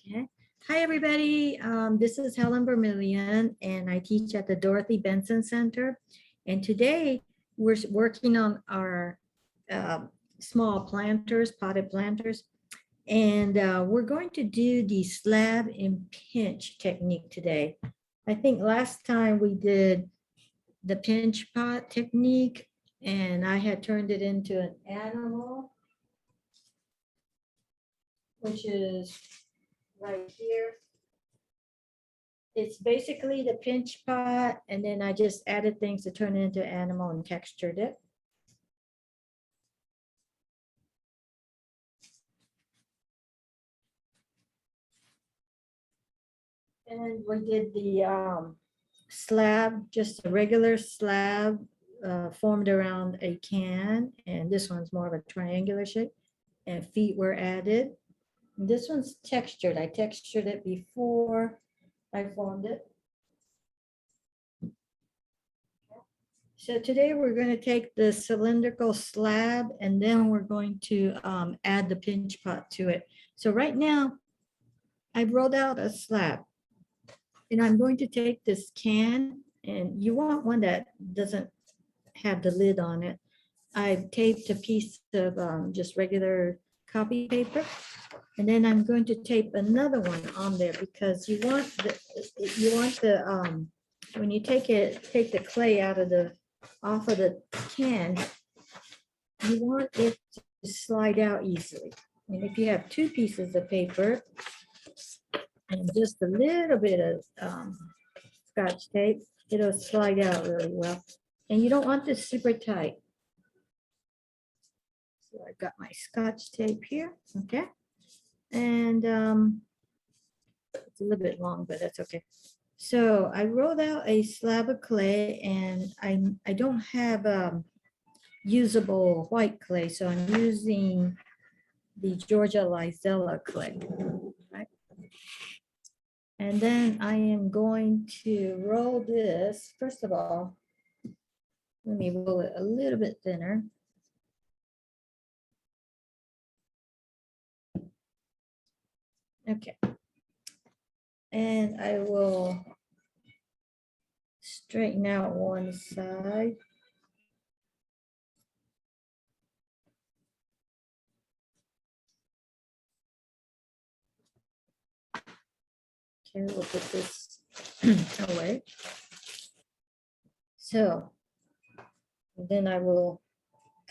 Okay. Hi, everybody. This is Helen Vermillion, and I teach at the Dorothy Benson Center. And today we're working on our small planters, potted planters. And we're going to do the slab and pinch technique today. I think last time we did the pinch pot technique, and I had turned it into an animal, which is right here. It's basically the pinch pot, and then I just added things to turn it into animal and textured it. And we did the slab, just a regular slab formed around a can, and this one's more of a triangular shape, and feet were added. And this one's textured. I textured it before I formed it. So today we're going to take the cylindrical slab, and then we're going to add the pinch pot to it. So right now, I've rolled out a slab, and I'm going to take this can, and you want one that doesn't have the lid on it. I've taped a piece of just regular copy paper, and then I'm going to tape another one on there because you want the when you take the clay off of the can, you want it to slide out easily. And if you have two pieces of paper and just a little bit of Scotch tape, it'll slide out really well. And you don't want this super tight. So I've got my Scotch tape here, okay? And it's a little bit long, but that's okay. So I rolled out a slab of clay, and I don't have usable white clay, so I'm using the Georgia Lizella clay. Right? And then I am going to roll this. First of all, let me roll it a little bit thinner. Okay. And I will straighten out one side. Okay, we'll put this away. So then I will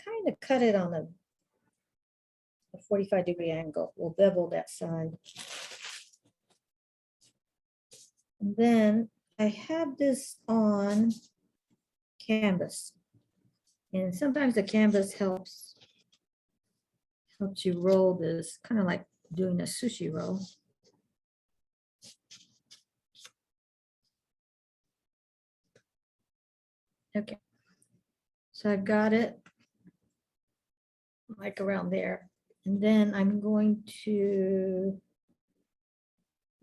kind of cut it on a 45-degree angle. We'll bevel that side. And then I have this on canvas. And sometimes the canvas helps you roll this, kind of like doing a sushi roll. Okay, so I've got it like around there. And then I'm going to,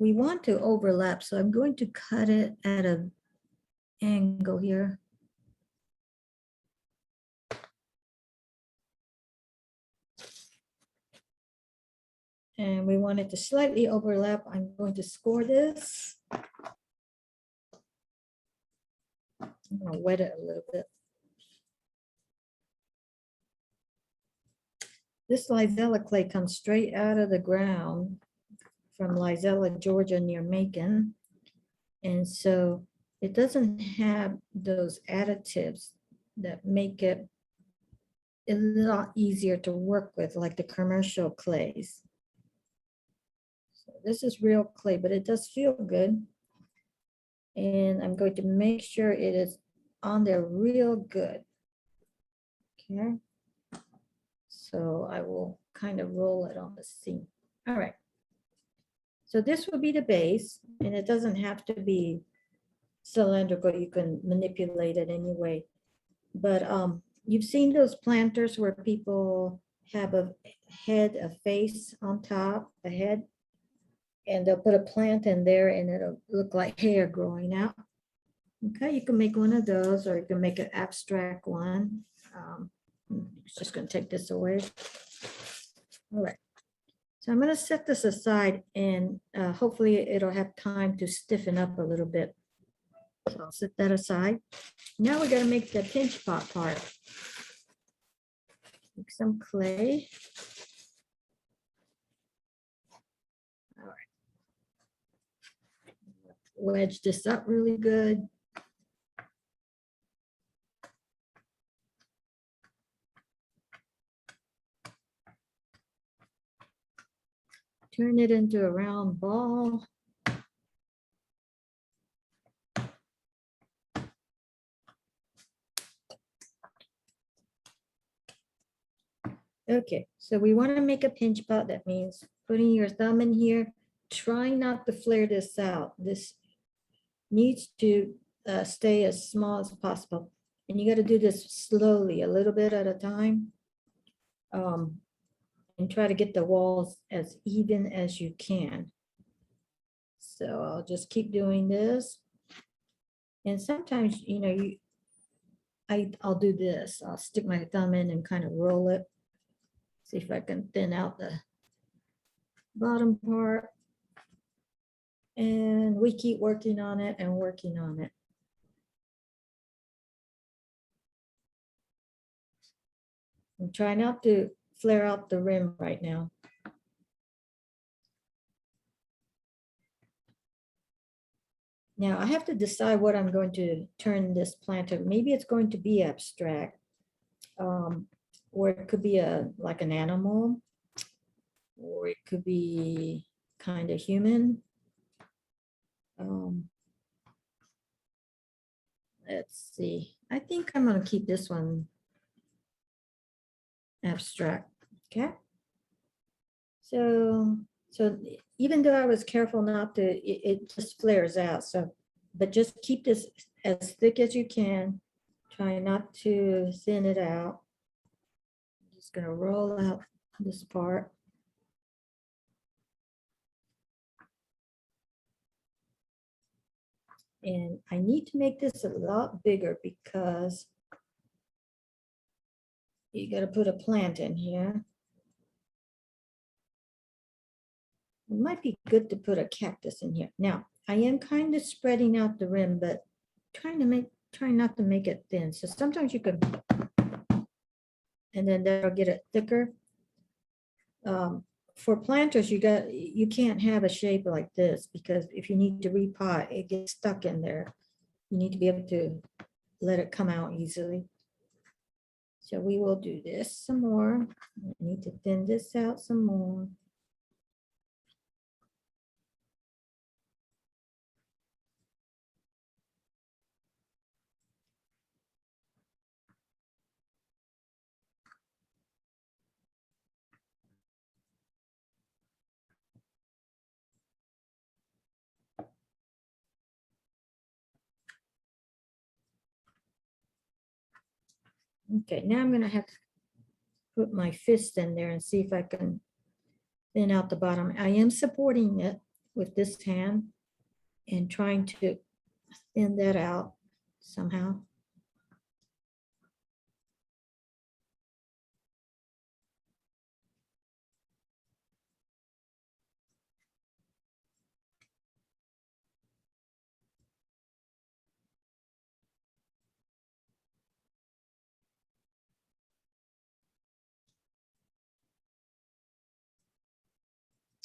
we want to overlap, so I'm going to cut it at an angle here. And we want it to slightly overlap. I'm going to score this. I'm going to wet it a little bit. This Lizella clay comes straight out of the ground from Lizella, Georgia, near Macon. And so it doesn't have those additives that make it a lot easier to work with, like the commercial clays. So this is real clay, but it does feel good. And I'm going to make sure it is on there real good. Okay. So I will kind of roll it on the seam. All right. So this will be the base, and it doesn't have to be cylindrical. You can manipulate it anyway. But you've seen those planters where people have a head, a face on top, a head, and they'll put a plant in there and it'll look like hair growing out. Okay, you can make one of those, or you can make an abstract one. I'm just going to take this away. All right. So I'm gonna set this aside and hopefully it'll have time to stiffen up a little bit. So I'll set that aside. Now we're gonna make the pinch pot part. Take some clay. All right. Wedge this up really good. Turn it into a round ball. Okay, so we want to make a pinch pot. That means putting your thumb in here. Try not to flare this out. This needs to stay as small as possible. And you got to do this slowly, a little bit at a time. And try to get the walls as even as you can. So I'll just keep doing this. And sometimes, you know, I'll do this. I'll stick my thumb in and kind of roll it. See if I can thin out the bottom part. And we keep working on it and working on it. I'm trying not to flare out the rim right now. Now I have to decide what I'm going to turn this planter. Maybe it's going to be abstract. Or it could be like an animal, or it could be kind of human. Let's see. I think I'm going to keep this one abstract. Okay. So even though I was careful not to, it just flares out. So, but just keep this as thick as you can. Try not to thin it out. I'm just going to roll out this part. And I need to make this a lot bigger because you got to put a plant in here. It might be good to put a cactus in here. Now, I am kind of spreading out the rim, but trying not to make it thin. So sometimes you can, and then that'll get it thicker. For planters, you can't have a shape like this because if you need to repot, it gets stuck in there. You need to be able to let it come out easily. So we will do this some more. I need to thin this out some more. Okay, now I'm gonna have to put my fist in there and see if I can thin out the bottom. I am supporting it with this hand and trying to thin that out somehow.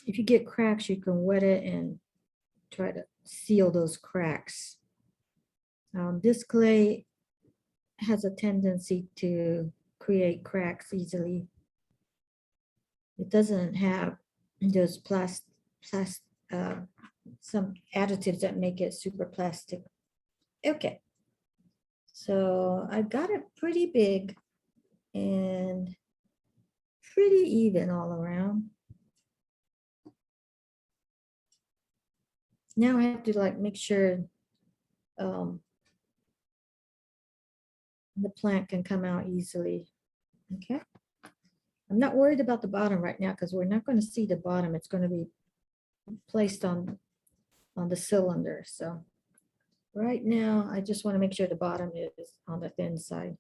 If you get cracks, you can wet it and try to seal those cracks. This clay has a tendency to create cracks easily. It doesn't have those some additives that make it super plastic. Okay, so I got it pretty big and pretty even all around. Now I have to like make sure the plant can come out easily. Okay. I'm not worried about the bottom right now because we're not going to see the bottom. It's going to be placed on the cylinder. So right now, I just want to make sure the bottom is on the thin side.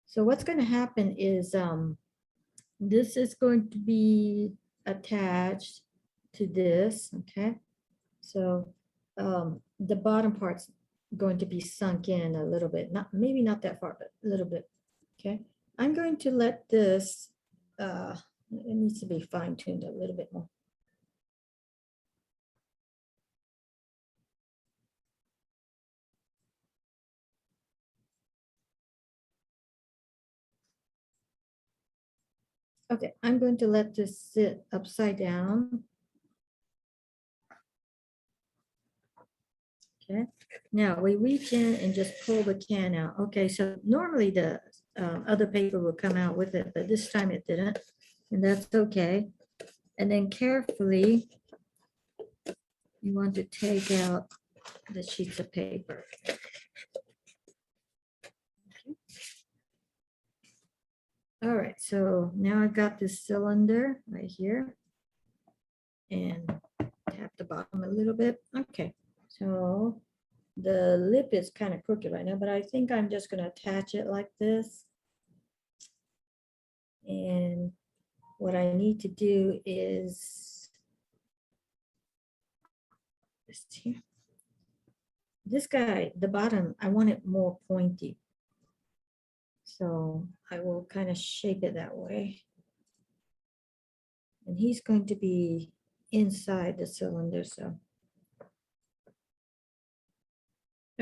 So what's going to happen is this is going to be attached to this, okay? So the bottom part's going to be sunk in a little bit, not maybe not that far, but a little bit, okay? I'm going to let this, it needs to be fine tuned a little bit more. Okay, I'm going to let this sit upside down. Okay, now we reach in and just pull the can out. Okay, so normally the other paper will come out with it, but this time it didn't, and that's okay. And then carefully, you want to take out the sheets of paper. All right, so now I've got this cylinder right here and tap the bottom a little bit. Okay, so the lip is kind of crooked right now, but I think I'm just going to attach it like this. And what I need to do is this here. This guy, the bottom, I want it more pointy. So I will kind of shape it that way. And he's going to be inside the cylinder, so.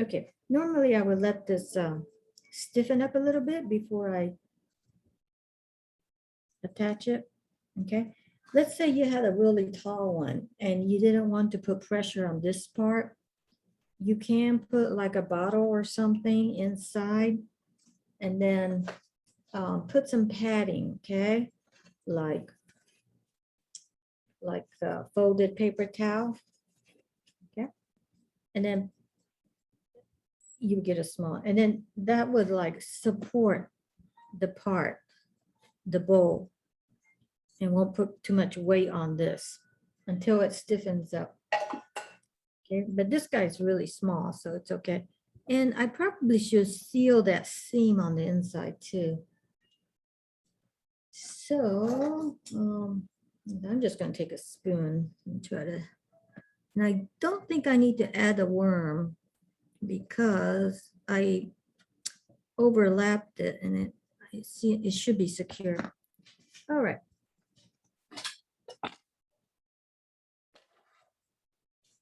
Okay, normally I would let this stiffen up a little bit before I attach it, okay? Let's say you had a really tall one and you didn't want to put pressure on this part. You can put like a bottle or something inside and then put some padding, okay? Like folded paper towel, okay? And then you would get a small, and then that would like support the part, the bowl, and won't put too much weight on this until it stiffens up. Okay, but this guy's really small, so it's okay. And I probably should seal that seam on the inside too. So I'm just going to take a spoon and try to, and I don't think I need to add a worm because I overlapped it and I see it should be secure. All right.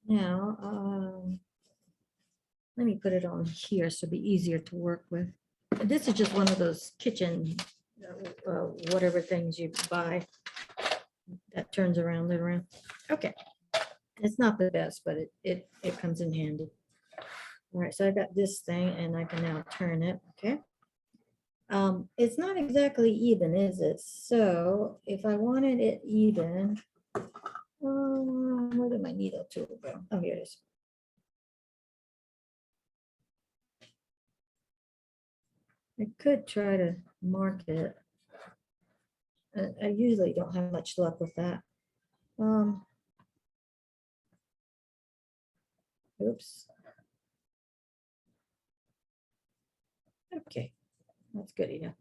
Now, let me put it on here so it'll be easier to work with. This is just one of those kitchen, whatever things you buy that turns around and around. Okay, it's not the best, but it comes in handy. All right, so I got this thing and I can now turn it, okay? It's not exactly even, is it? So if I wanted it even, where did my needle tool go? Oh, here it is. I could try to mark it. I usually don't have much luck with that. Oops. Okay, that's good enough.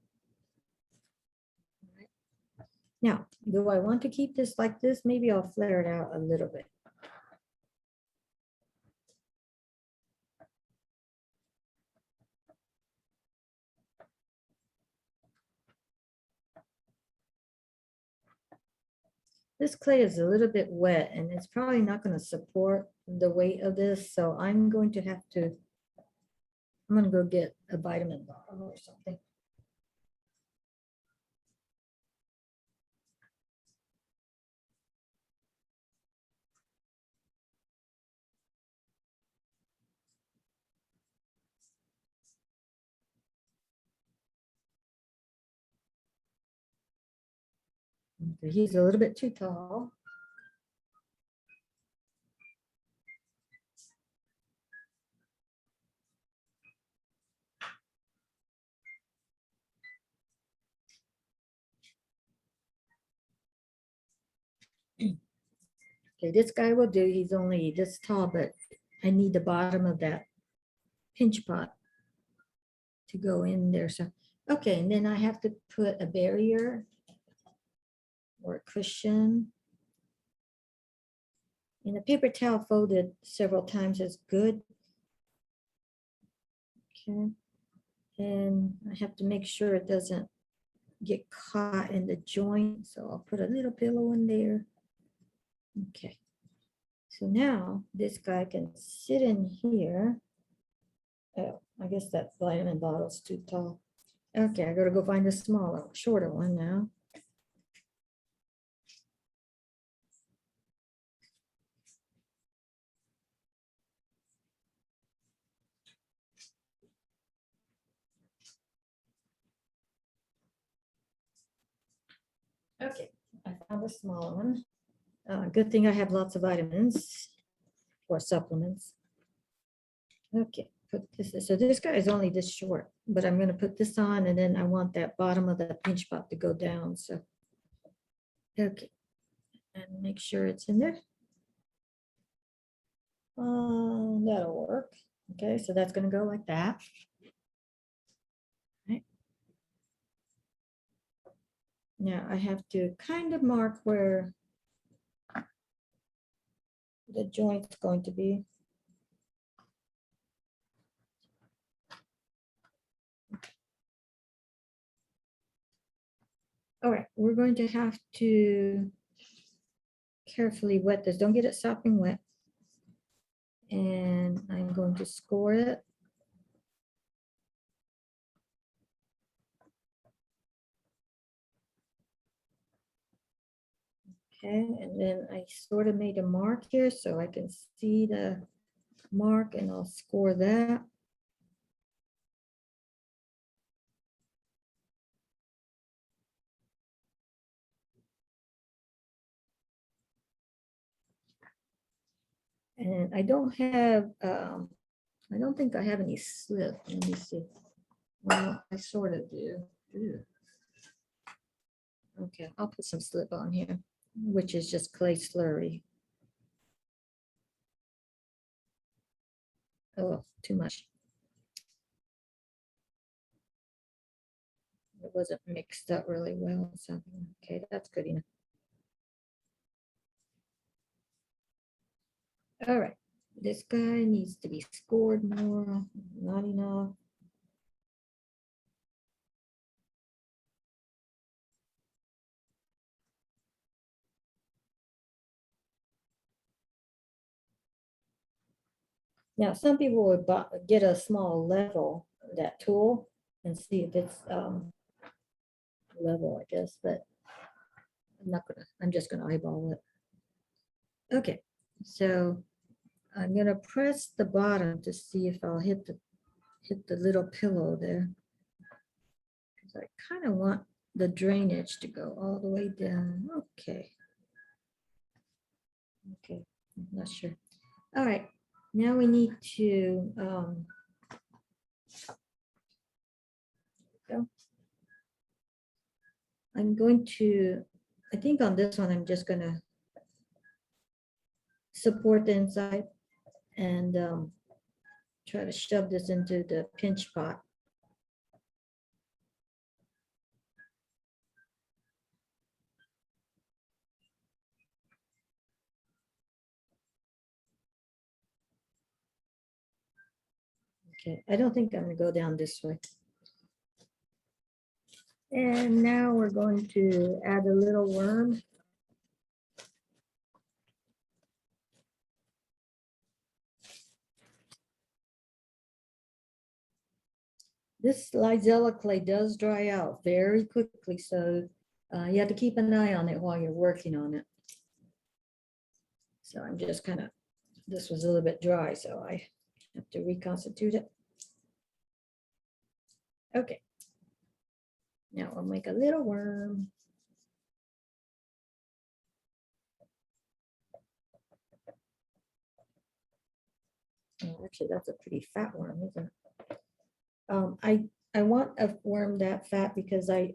Now, do I want to keep this like this? Maybe I'll flare it out a little bit. This clay is a little bit wet and it's probably not going to support the weight of this. So I'm going to have to, I'm going to go get a vitamin bottle or something. Okay, he's a little bit too tall. Okay, this guy will do. He's only this tall, but I need the bottom of that pinch pot to go in there. So, okay, and then I have to put a barrier or a cushion. And a paper towel folded several times is good. Okay. And I have to make sure it doesn't get caught in the joint. So I'll put a little pillow in there. Okay. So now this guy can sit in here. Oh, I guess that vitamin bottle's too tall. Okay, I gotta go find a smaller, shorter one now. Okay, I found a smaller one. Good thing I have lots of vitamins or supplements. Okay, put this, so this guy is only this short, but I'm gonna put this on and then I want that bottom of the pinch pot to go down, so. Okay, and make sure it's in there. That'll work. Okay, so that's gonna go like that. Right. Now I have to kind of mark where the joint's going to be. All right, we're going to have to carefully wet this. Don't get it sopping wet. And I'm going to score it. Okay, and then I sort of made a mark here so I can see the mark and I'll score that. And I don't have, I don't think I have any slip. Let me see. Well, I sort of do. Ew. Okay, I'll put some slip on here, which is just clay slurry. Oh, too much. It wasn't mixed up really well. So, okay, that's good enough. All right, this guy needs to be scored more, not enough. Now, some people would get a small level, that tool, and see if it's level, I guess, but I'm not gonna, I'm just gonna eyeball it. Okay, so I'm gonna press the bottom to see if I'll hit the little pillow there. Because I kind of want the drainage to go all the way down. Okay. Okay, I'm not sure. All right, now we need to go. I'm going to, I think on this one, I'm just gonna support the inside and try to shove this into the pinch pot. Okay, I don't think I'm gonna go down this way. And now we're going to add a little worm. This Lizella clay does dry out very quickly, so you have to keep an eye on it while you're working on it. So I'm just kind of, this was a little bit dry, so I have to reconstitute it. Okay. Now I'll make a little worm. Oh, actually, that's a pretty fat worm, isn't it? I want a worm that fat because I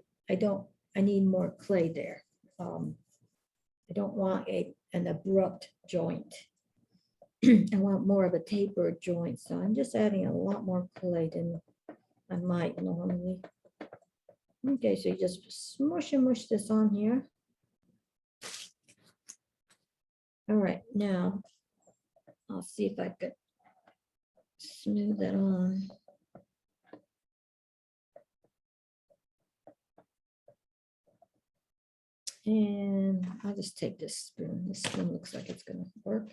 need more clay there. I don't want an abrupt joint. I want more of a tapered joint, so I'm just adding a lot more clay than I might normally. Okay, so you just smush and mush this on here. All right, now I'll see if I could smooth that on. And I'll just take this spoon. This spoon looks like it's gonna work.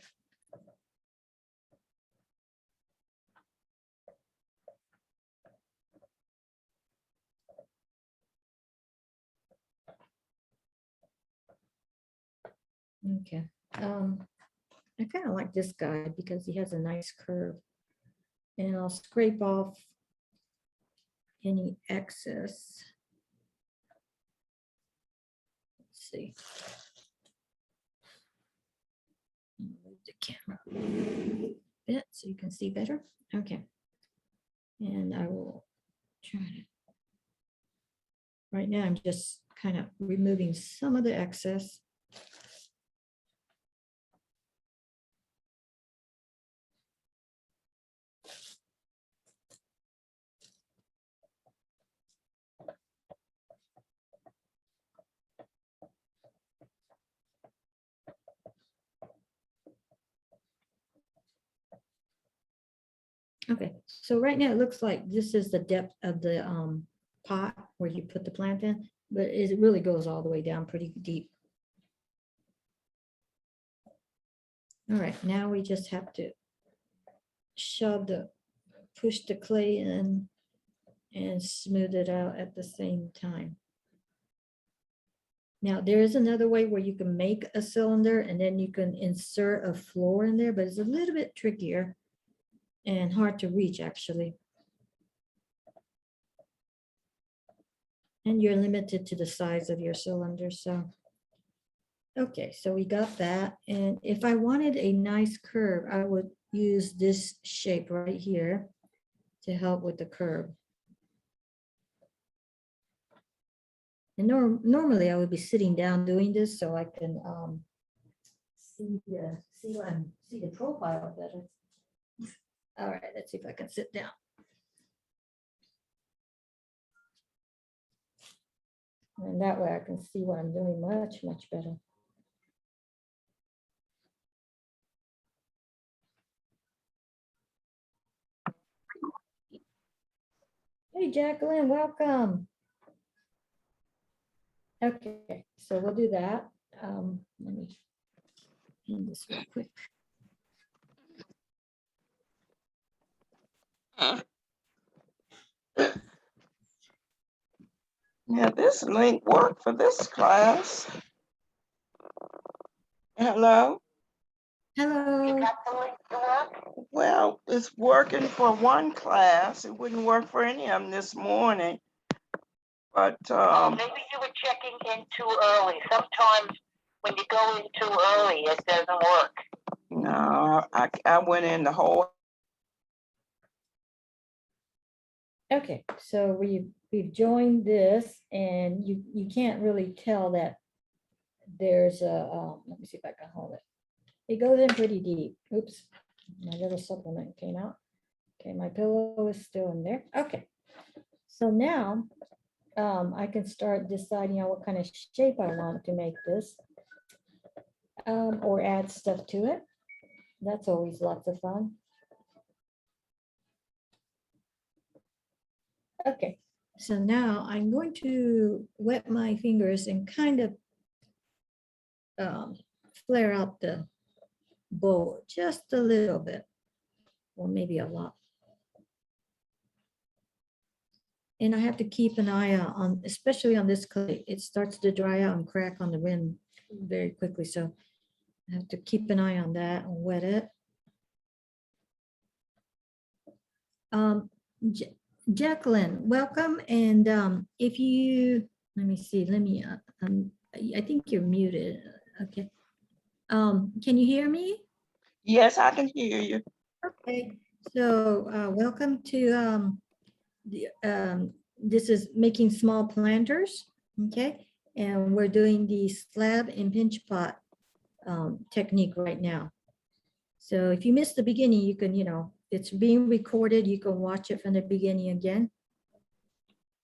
Okay. I kind of like this guy because he has a nice curve. And I'll scrape off any excess. Let's see. Move the camera a bit so you can see better. Okay. And I will try to. Right now, I'm just kind of removing some of the excess. Okay, so right now it looks like this is the depth of the pot where you put the plant in, but it really goes all the way down pretty deep. All right, now we just have to push the clay in and smooth it out at the same time. Now, there is another way where you can make a cylinder and then you can insert a floor in there, but it's a little bit trickier and hard to reach actually. And you're limited to the size of your cylinder, so. Okay, so we got that. And if I wanted a nice curve, I would use this shape right here to help with the curve. And normally I would be sitting down doing this so I can see the profile better. All right, let's see if I can sit down. And that way I can see what I'm doing much, much better. Hey, Jacqueline, welcome. Okay, so we'll do that. Let me end this real quick. Yeah, this link worked for this class. Hello? Hello. Well, it's working for one class. It wouldn't work for any of them this morning. But maybe you were checking in too early. Sometimes when you go in too early, it doesn't work. no, I went in the whole. Okay, so we've joined this, and you can't really tell that there's a let me see if I can hold it. It goes in pretty deep. Oops, my little supplement came out. Okay, my pillow is still in there. Okay, so now I can start deciding on what kind of shape I want to make this, or add stuff to it. That's always lots of fun. Okay, so now I'm going to wet my fingers and kind of flare out the bowl just a little bit, or maybe a lot. And I have to keep an eye out on, especially on this clay, it starts to dry out and crack on the rim very quickly. So I have to keep an eye on that and wet it. Jacqueline, welcome. And if you, let me see, I think you're muted. Okay. Can you hear me? Yes, I can hear you. Okay, so welcome to this is making small planters, okay? And we're doing the slab and pinch pot technique right now. So if you missed the beginning, you can, it's being recorded. You can watch it from the beginning again.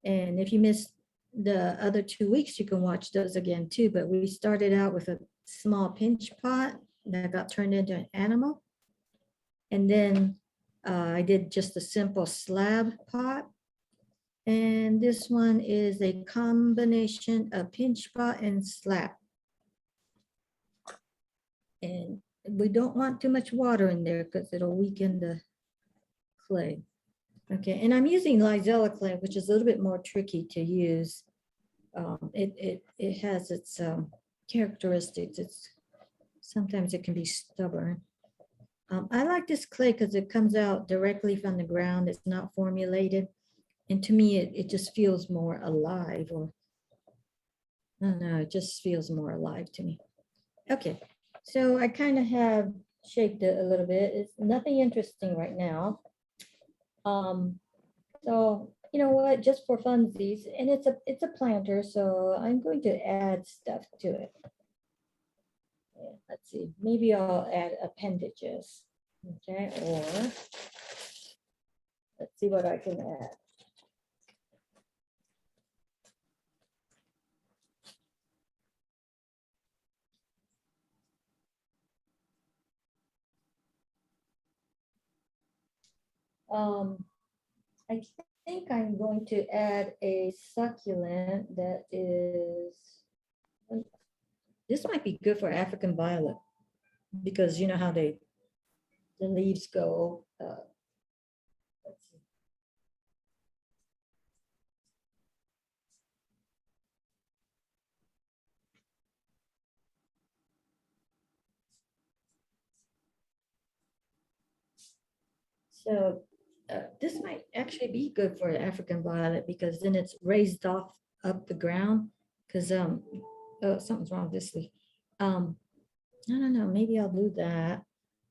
And if you missed the other 2 weeks, you can watch those again too. But we started out with a small pinch pot, that got turned into an animal. And then I did just a simple slab pot. And this one is a combination of pinch pot and slab. And we don't want too much water in there because it'll weaken the clay. Okay, and I'm using Lizella clay, which is a little bit more tricky to use. It has its characteristics. Sometimes it can be stubborn. I like this clay because it comes out directly from the ground. It's not formulated. And to me, it just feels more alive, or I don't know, it just feels more alive to me. Okay, so I kind of have shaped it a little bit. It's nothing interesting right now. So you know what, just for funsies, and it's a planter, so I'm going to add stuff to it. Yeah, let's see, maybe I'll add appendages. Okay, or let's see what I can add. I think I'm going to add a succulent that is, this might be good for African violet, because you know how the leaves go. Let's see. So this might actually be good for African violet, because then it's raised off up the ground. Because oh, something's wrong with this leaf. I don't know, maybe I'll do that.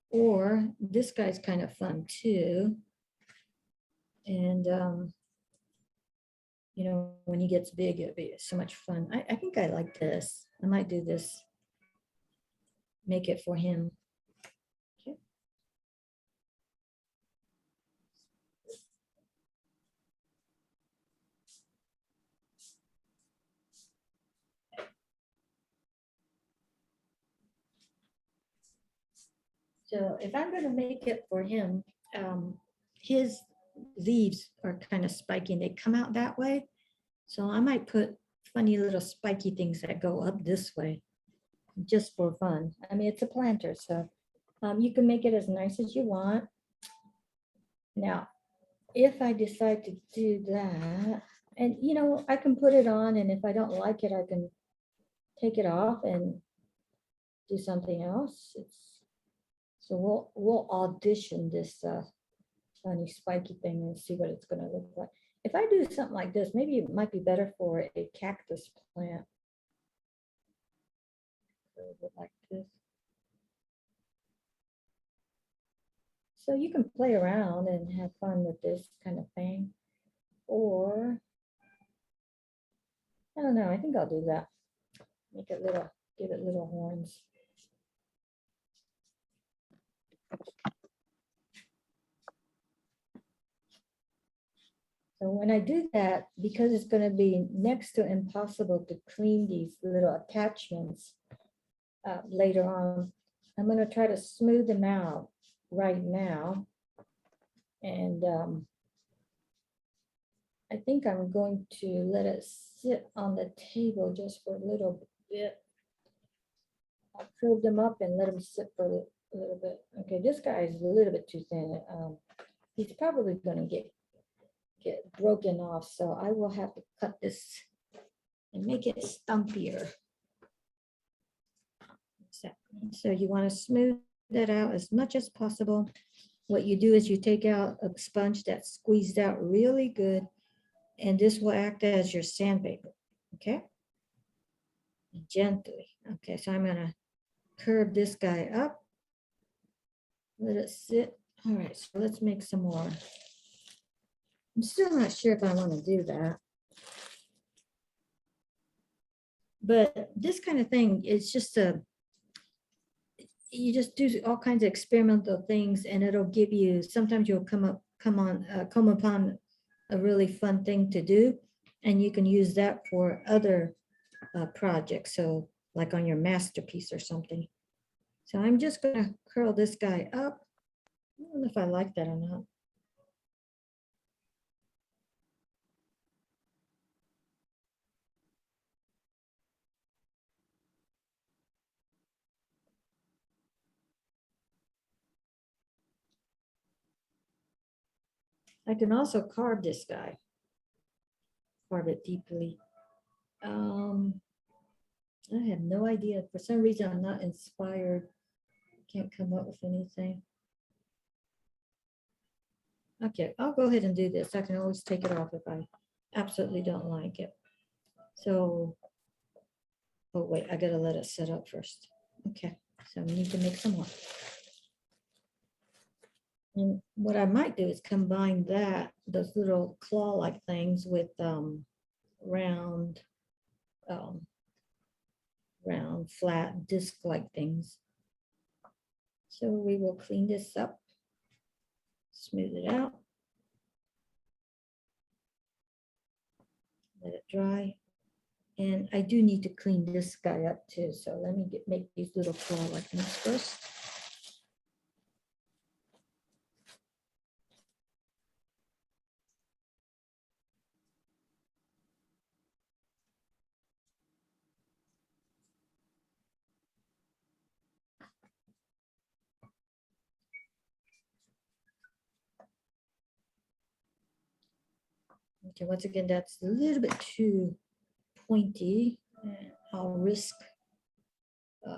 Or this guy's kind of fun too. And you know, when he gets big, it'll be so much fun. I think I like this. I might do this. Make it for him. Okay. So if I'm going to make it for him, his leaves are kind of spiky and they come out that way. So I might put funny little spiky things that go up this way, just for fun. I mean, it's a planter, so you can make it as nice as you want. Now, if I decide to do that, and you know, I can put it on, and if I don't like it, I can take it off and do something else. So we'll audition this funny spiky thing and see what it's gonna look like. If I do something like this, maybe it might be better for a cactus plant. Like this. So you can play around and have fun with this kind of thing. Or, I don't know, I think I'll do that. Make it little, give it little horns. So when I do that, because it's going to be next to impossible to clean these little attachments later on, I'm going to try to smooth them out right now. And I think I'm going to let it sit on the table just for a little bit. I'll curve them up and let them sit for a little bit. Okay, this guy is a little bit too thin. He's probably going to get broken off, so I will have to cut this and make it stumpier. So you want to smooth that out as much as possible. What you do is you take out a sponge that's squeezed out really good, and this will act as your sandpaper. Okay, gently. Okay, so I'm going to curve this guy up, let it sit. All right, so let's make some more. I'm still not sure if I want to do that. But this kind of thing, it's just you just do all kinds of experimental things, and it'll give you, sometimes you'll come upon a really fun thing to do, and you can use that for other projects. So like on your masterpiece or something. So I'm just gonna curl this guy up. I don't know if I like that or not. I can also carve this guy. Carve it deeply. I have no idea. For some reason, I'm not inspired. Can't come up with anything. Okay, I'll go ahead and do this. I can always take it off if I absolutely don't like it. So, oh wait, I gotta let it set up first. Okay, so we need to make some more. And what I might do is combine that, those little claw-like things with round, round, flat, disc-like things. So we will clean this up, smooth it out. Let it dry. And I do need to clean this guy up too. So let me make these little claw-like things first. Okay, once again, that's a little bit too pointy. I'll risk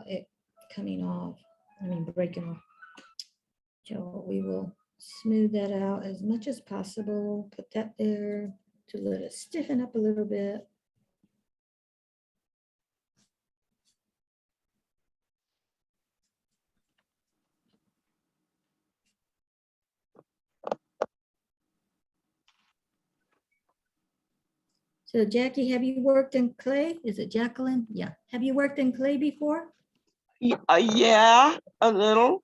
it coming off, breaking off. So we will smooth that out as much as possible. Put that there to let it stiffen up a little bit. So Jackie, have you worked in clay? Is it Jacqueline? Yeah. Have you worked in clay before? Yeah, a little.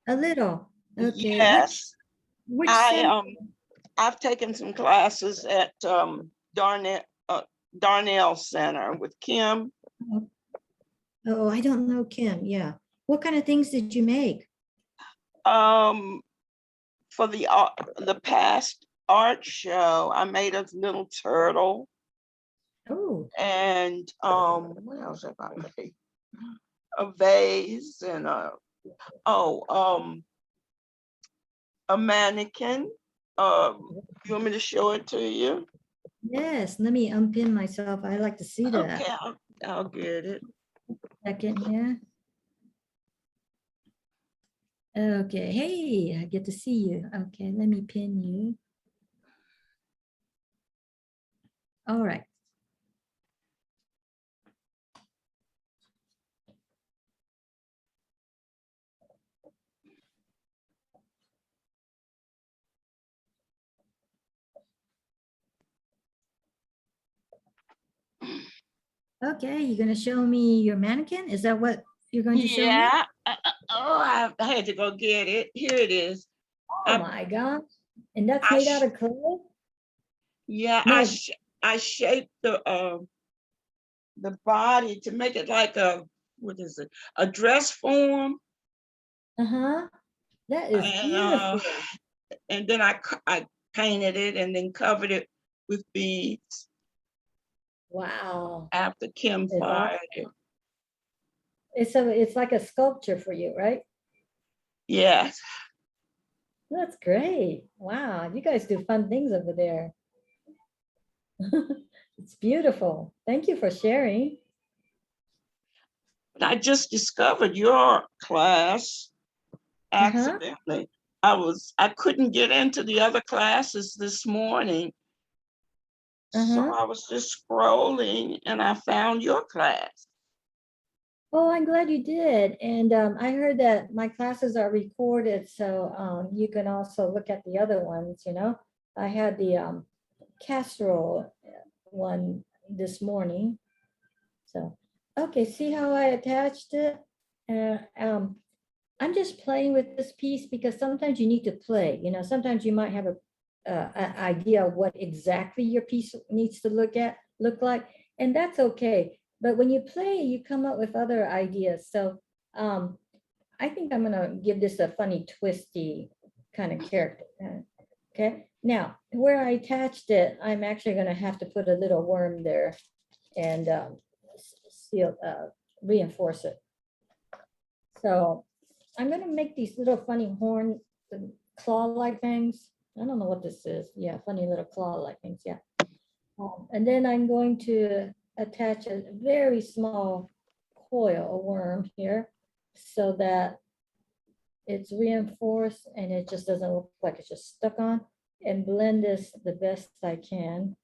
A little. Okay. Yes. Which center? I've taken some classes at Darnell Center with Kim. Oh, I don't know, Kim. Yeah. What kind of things did you make? For the past art show, I made a little turtle. Oh. And what else have I made? A vase and a mannequin. You want me to show it to you? Yes. Let me unpin myself. I like to see that. Okay, I'll get it. Second here. Okay. Hey, I get to see you. Okay, let me pin you. All right. Okay, you're gonna show me your mannequin? Is that what you're going to show me? Yeah. I had to go get it. Here it is. Oh my gosh. And that's I made out of clay? Yeah, No. I shaped the body to make it like what is it? A dress form. Uh-huh. That is beautiful. And then I painted it and then covered it with beads. Wow. After Kim fired it. It's like a sculpture for you, right? Yes. That's great. Wow, you guys do fun things over there. It's beautiful. Thank you for sharing. I just discovered your class accidentally. I couldn't get into the other classes this morning. So I was just scrolling and I found your class. Oh, I'm glad you did. And I heard that my classes are recorded, so you can also look at the other ones, you know. I had the casserole one this morning. So, okay, see how I attached it? I'm just playing with this piece because sometimes you need to play, you know, sometimes you might have an idea of what exactly your piece needs to look like, and that's okay. But when you play, you come up with other ideas. So I think I'm gonna give this a funny twisty kind of character. Okay, now where I attached it, I'm actually gonna have to put a little worm there and seal, reinforce it. So I'm gonna make these little funny horn, claw-like things. I don't know what this is. Yeah, funny little claw-like things, yeah. And then I'm going to attach a very small coil, a worm here, so that it's reinforced and it just doesn't look like it's just stuck on, and blend this the best I can.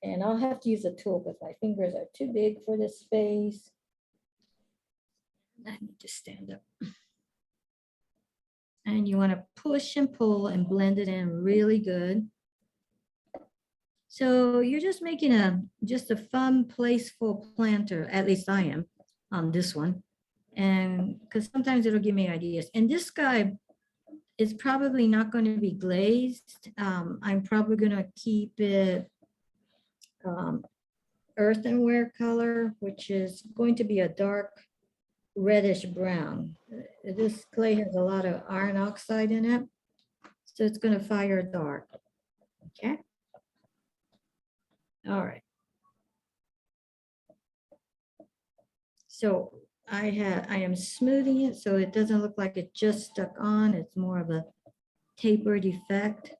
And I'll have to use a tool because my fingers are too big for this face. I need to stand up. And you want to push and pull and blend it in really good. So you're just making just a fun, playful planter, at least I am on this one. And because sometimes it'll give me ideas. And this guy is probably not going to be glazed. I'm probably going to keep it earthenware color, which is going to be a dark reddish brown. This clay has a lot of iron oxide in it, so it's going to fire dark. Okay. All right. So I am smoothing it so it doesn't look like it just stuck on. It's more of a tapered effect.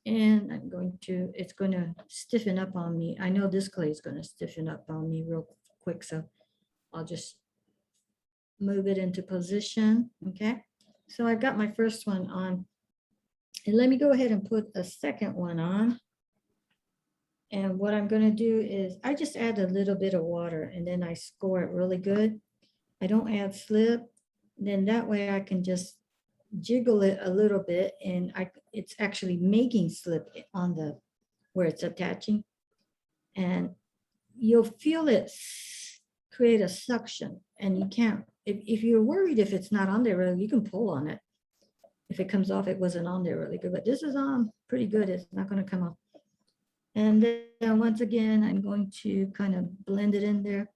And I'm going to, it's going to stiffen up on me. I know this clay is going to stiffen up on me real quick, so I'll just move it into position. Okay. So I've got my first one on. And let me go ahead and put a second one on. And what I'm going to do is I just add a little bit of water and then I score it really good. I don't add slip. Then that way I can just jiggle it a little bit and it's actually making slip on the where it's attaching. And you'll feel it create a suction, and you can't, if you're worried if it's not on there really, you can pull on it. If it comes off, it wasn't on there really good, but this is on pretty good. It's not going to come off. And then once again, I'm going to kind of blend it in there.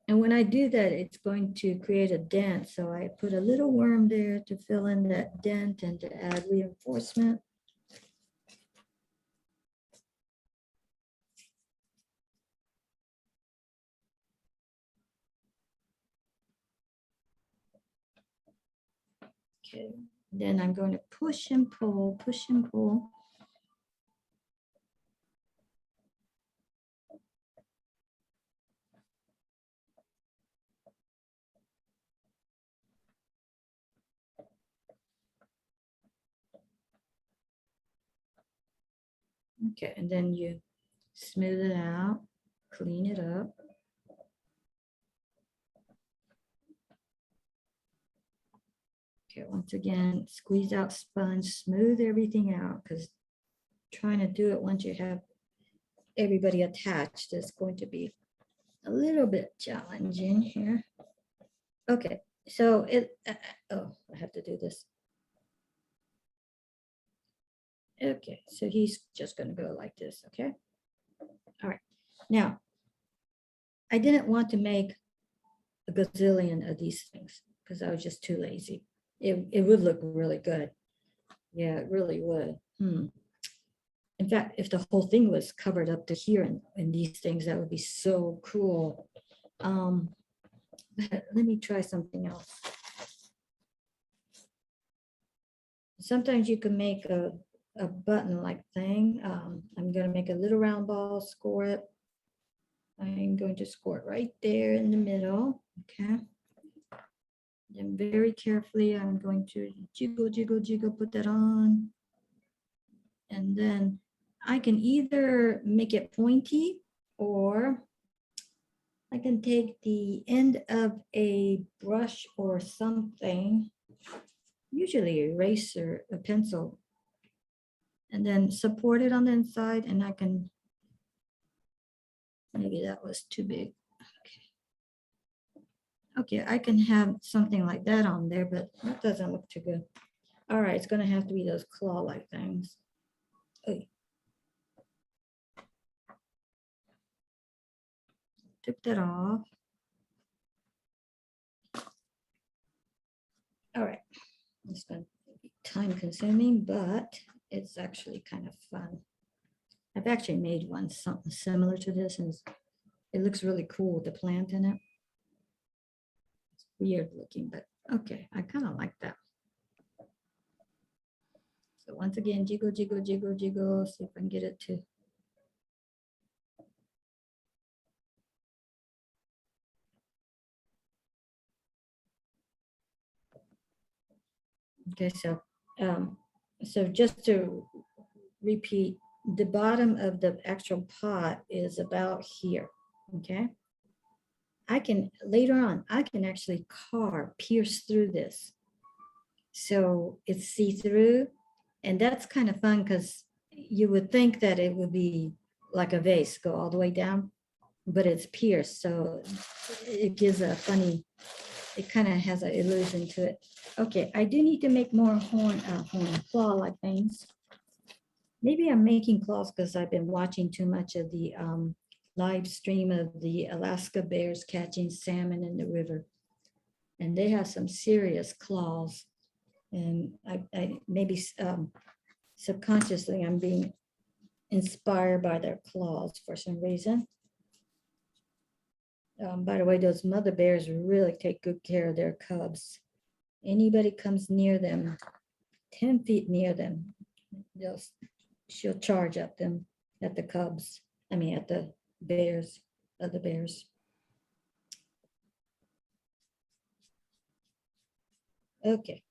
And when I do that, it's going to create a dent. So I put a little worm there to fill in that dent and to add reinforcement. Okay, then I'm going to push and pull, push and pull. Okay, and then you smooth it out, clean it up. Okay, once again, squeeze out sponge, smooth everything out, because trying to do it once you have everybody attached is going to be a little bit challenging here. Okay, so oh, I have to do this. Okay, so he's just going to go like this, okay? All right, now, I didn't want to make a gazillion of these things because I was just too lazy. It would look really good. Yeah, it really would. In fact, if the whole thing was covered up to here in these things, that would be so cool. Let me try something else. Sometimes you can make a button-like thing. I'm going to make a little round ball, score it. I'm going to score it right there in the middle. Okay. Then very carefully, I'm going to jiggle, jiggle, jiggle, put that on. And then I can either make it pointy, or I can take the end of a brush or something, usually eraser, a pencil, and then support it on the inside, and I can, maybe that was too big. Okay, I can have something like that on there, but that doesn't look too good. All right, it's gonna have to be those claw-like things. Oh. took that off. All right, it's going to be time consuming, but it's actually kind of fun. I've actually made one something similar to this, and it looks really cool with the plant in it. It's weird looking, but okay, I kind of like that. So once again, jiggle, jiggle, jiggle, jiggle, see if I can get it to. Okay, so just to repeat, the bottom of the actual pot is about here, okay? I can, later on, I can actually pierce through this. So it's see-through, and that's kind of fun because you would think that it would be like a vase, go all the way down, but it's pierced, so it gives a funny, it kind of has an illusion to it. Okay, I do need to make more claw-like things. Maybe I'm making claws because I've been watching too much of the live stream of the Alaska bears catching salmon in the river. And they have some serious claws. And I maybe subconsciously I'm being inspired by their claws for some reason. By the way, those mother bears really take good care of their cubs. Anybody comes near them, 10 feet near them, she'll charge at them, at the cubs. I mean, at the bears, other bears. Okay.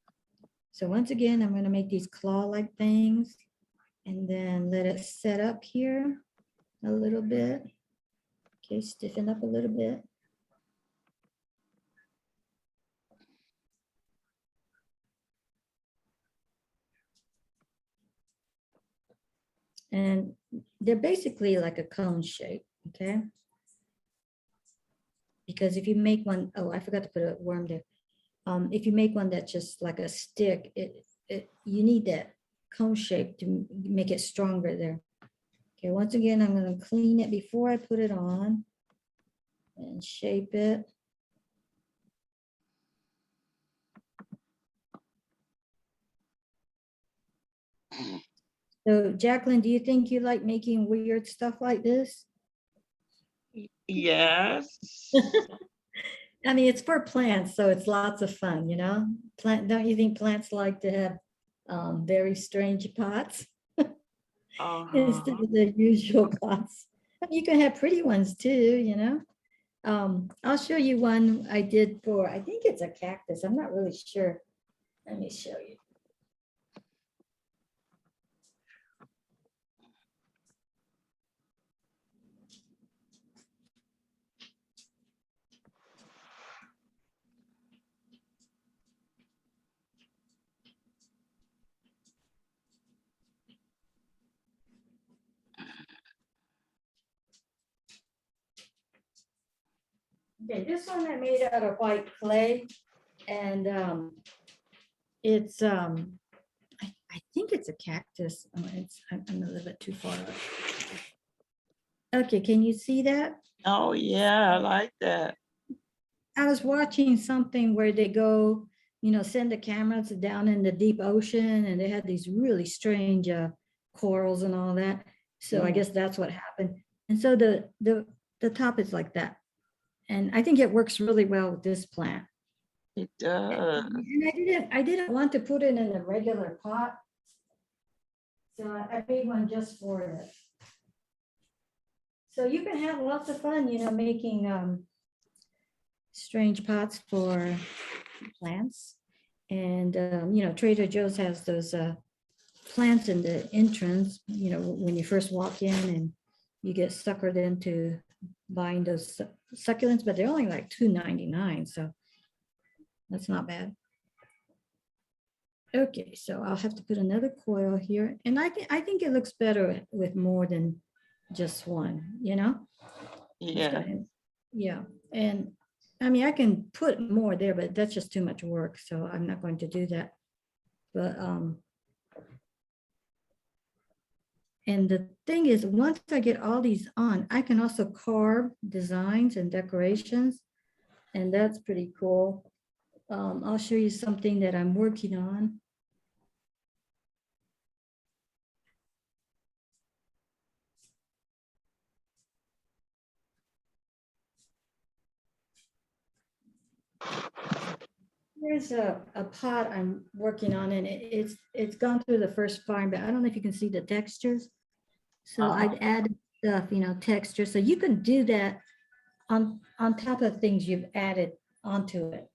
So once again, I'm going to make these claw-like things and then let it set up here a little bit. Okay, stiffen up a little bit. And they're basically like a cone shape, okay? Because if you make one, oh, I forgot to put a worm there. If you make one that's just like a stick, you need that cone shape to make it stronger there. Okay, once again, I'm going to clean it before I put it on and shape it. So Jacqueline, do you think you like making weird stuff like this? Yes. I mean, it's for plants, so it's lots of fun, you know? Don't you think plants like to have very strange pots instead of the usual pots? You can have pretty ones too, you know? I'll show you one I did for, I think it's a cactus. I'm not really sure. Let me show you. Okay, this one I made out of white clay, and it's I think it's a cactus. Oh, I'm a little bit too far up. Okay, can you see that? Oh, yeah, I like that. I was watching something where they go, you know, send the cameras down in the deep ocean, and they had these really strange corals and all that. So I guess that's what happened. And so the top is like that. And I think it works really well with this plant. It does. And I didn't want to put it in a regular pot. So I made one just for it. So you can have lots of fun, you know, making strange pots for plants. And, you know, Trader Joe's has those plants in the entrance, you know, when you first walk in and you get suckered into buying those succulents, but they're only like $2.99. So that's not bad. Okay, so I'll have to put another coil here. And I think it looks better with more than just one, you know? Yeah. Yeah, and I mean, I can put more there, but that's just too much work, so I'm not going to do that. But And the thing is, once I get all these on, I can also carve designs and decorations. And that's pretty cool. I'll show you something that I'm working on. Here's a pot I'm working on, and it's gone through the first farm, but I don't know if you can see the textures. So I've added stuff, texture. So you can do that on top of things you've added onto it.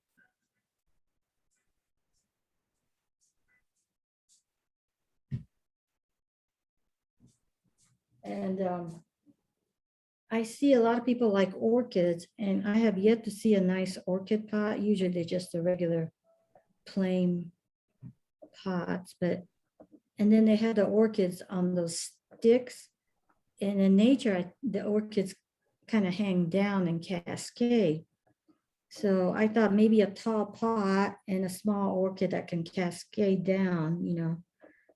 And I see a lot of people like orchids, and I have yet to see a nice orchid pot. Usually they're just the regular plain pots, and then they have the orchids on those sticks. And in nature, the orchids kind of hang down and cascade. So I thought maybe a tall pot and a small orchid that can cascade down,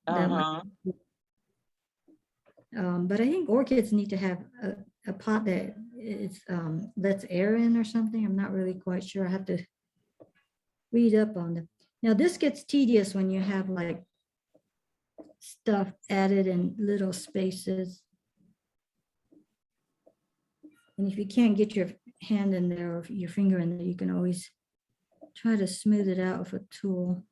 that might. But I think orchids need to have a pot that lets air in or something. I'm not really quite sure. I have to read up on them. Now this gets tedious when you have like stuff added in little spaces. And if you can't get your hand in there or your finger in there, you can always try to smooth it out with a tool.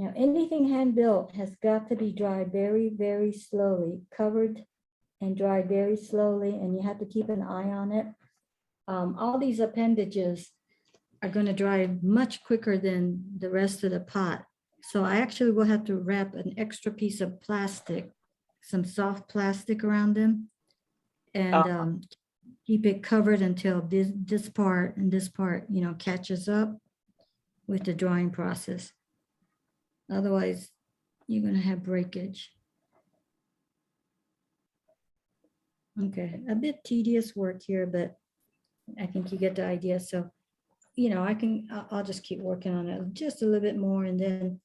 Now, anything hand-built has got to be dried very, very slowly, covered and dried very slowly, and you have to keep an eye on it. All these appendages are going to dry much quicker than the rest of the pot. So I actually will have to wrap an extra piece of plastic, some soft plastic around them, and keep it covered until this part and this part, catches up with the drying process. Otherwise, you're going to have breakage. Okay, a bit tedious work here, but I think you get the idea. So, I'll just keep working on it just a little bit more. And then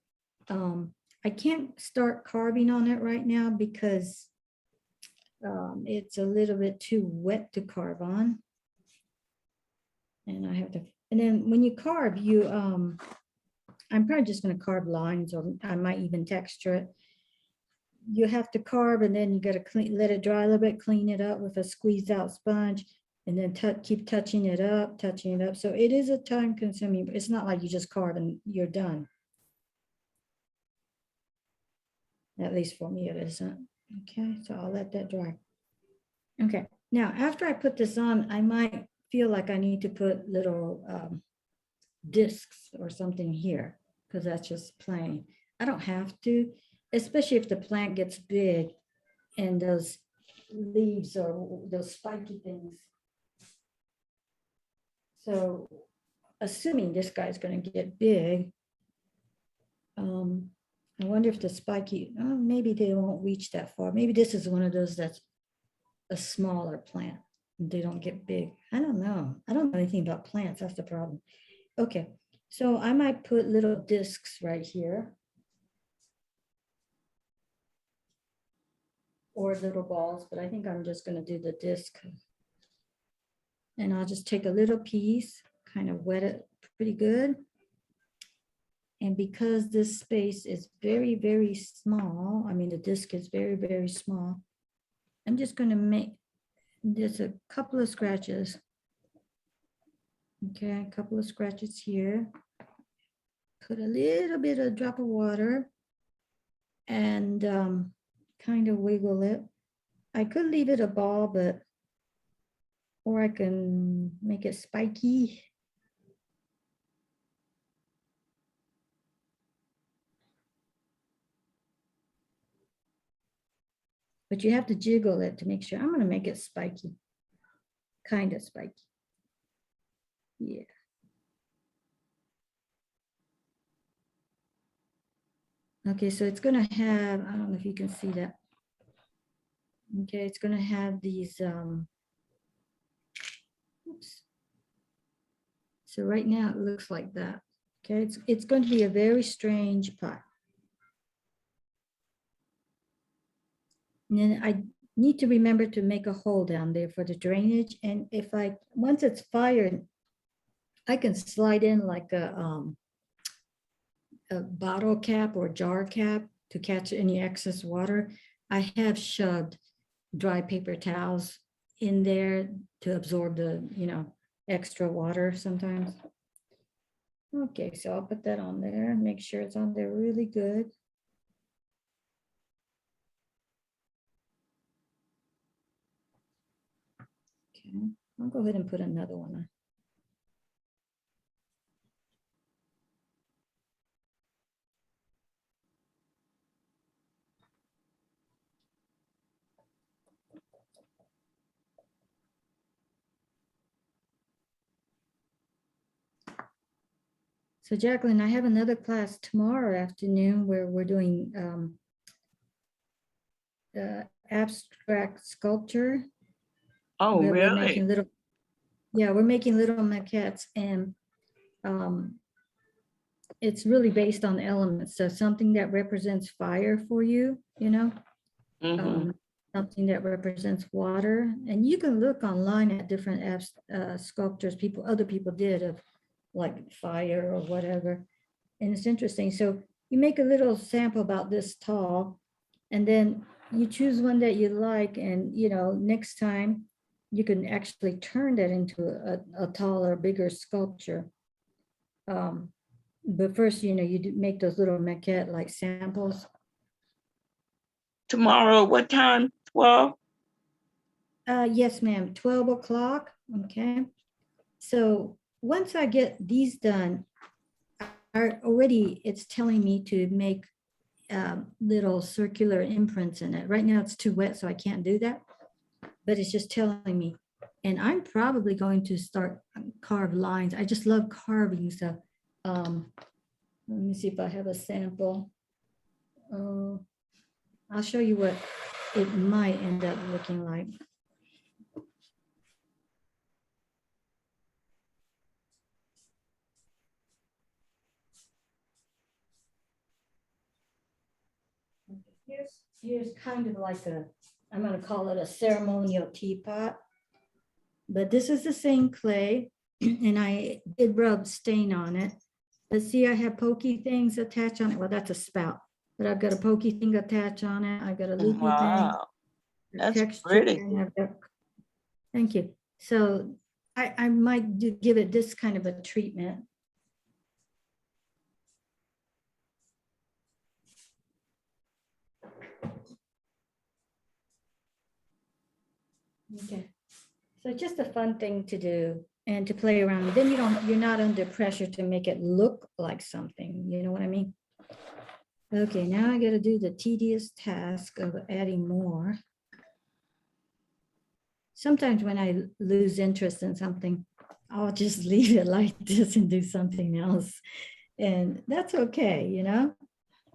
I can't start carving on it right now because it's a little bit too wet to carve on. And and then when you carve, I'm probably just going to carve lines, or I might even texture it. You have to carve, and then you got to let it dry a little bit, clean it up with a squeezed out sponge, and then keep touching it up. So it is a time consuming. It's not like you just carve and you're done. At least for me, it isn't. Okay, so I'll let that dry. Okay, now after I put this on, I might feel like I need to put little discs or something here, because that's just plain. I don't have to, especially if the plant gets big and those leaves or those spiky things. So assuming this guy's going to get big, I wonder if the spiky, maybe they won't reach that far. Maybe this is one of those that's a smaller plant and they don't get big. I don't know. I don't know anything about plants. That's the problem. Okay, so I might put little discs right here, or little balls, but I think I'm just going to do the disc. And I'll just take a little piece, kind of wet it pretty good. And because this space is very, very small, I mean, the disc is very, very small, I'm just going to make just a couple of scratches. Okay, a couple of scratches here. Put a little bit of drop of water and kind of wiggle it. I could leave it a ball, or I can make it spiky. But you have to jiggle it to make sure. I'm going to make it spiky, kind of spiky. Yeah. Okay, so it's going to have, I don't know if you can see that. Okay, it's going to have these Oops. So right now it looks like that. Okay, it's going to be a very strange pot. And then I need to remember to make a hole down there for the drainage. And if once it's fired, I can slide in like a bottle cap or jar cap to catch any excess water. I have shoved dry paper towels in there to absorb the, extra water sometimes. Okay, so I'll put that on there, make sure it's on there really good. Okay, I'll go ahead and put another one on. So Jacqueline, I have another class tomorrow afternoon where we're doing abstract sculpture. Oh, We're really? making little, yeah, we're making little maquettes, and it's really based on elements. So something that represents fire for you, something that represents water. And you can look online at different sculptures other people did of like fire or whatever. And it's interesting. So you make a little sample about this tall, and then you choose one that you like, and next time you can actually turn that into a taller, bigger sculpture. But first, you make those little maquette like samples. Tomorrow, what time? 12? Yes, ma'am, 12 o'clock. Okay. So once I get these done, it's telling me to make little circular imprints in it. Right now it's too wet, so I can't do that, but it's just telling me. And I'm probably going to start carve lines. I just love carving. So let me see if I have a sample. I'll show you what it might end up looking like. Here's kind of like I'm going to call it a ceremonial teapot. But this is the same clay, and I did rub stain on it. But see, I have pokey things attached on it. Well, that's a spout, but I've got a pokey thing attached on it. I've got a loopy thing. Wow, that's Texture, pretty. and I've got, thank you. So I might give it this kind of a treatment. Okay, so just a fun thing to do and to play around. Then you're not under pressure to make it look like something. You know what I mean? Okay, now I got to do the tedious task of adding more. Sometimes when I lose interest in something, I'll just leave it like this and do something else. And that's okay,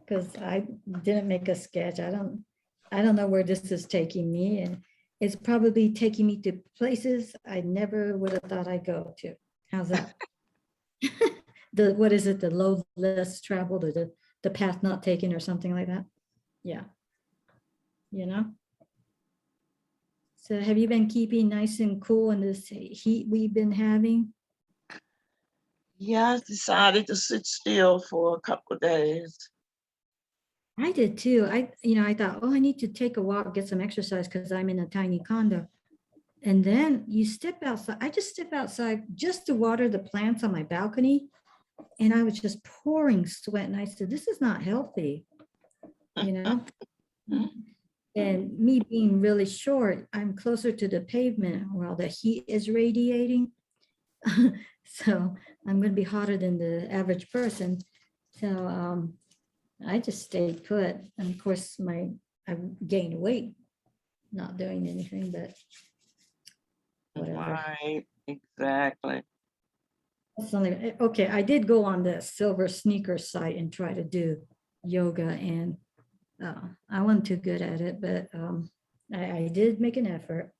because I didn't make a sketch. I don't know where this is taking me. And it's probably taking me to places I never would have thought I'd go to. How's that? What is it? The low less traveled, or the path not taken, or something like that. Yeah. So have you been keeping nice and cool in this heat we've been having? Yeah, I decided to sit still for a couple of days. I did too. I thought, oh, I need to take a walk, get some exercise because I'm in a tiny condo. And then you step outside. I just step outside just to water the plants on my balcony. And I was just pouring sweat. And I said, this is not healthy, And me being really short, I'm closer to the pavement while the heat is radiating. So I'm going to be hotter than the average person. So I just stayed put. And of course, I've gained weight, not doing anything, but whatever. Right, exactly. Okay, I did go on the Silver Sneaker site and try to do yoga, and I wasn't too good at it, but I did make an effort.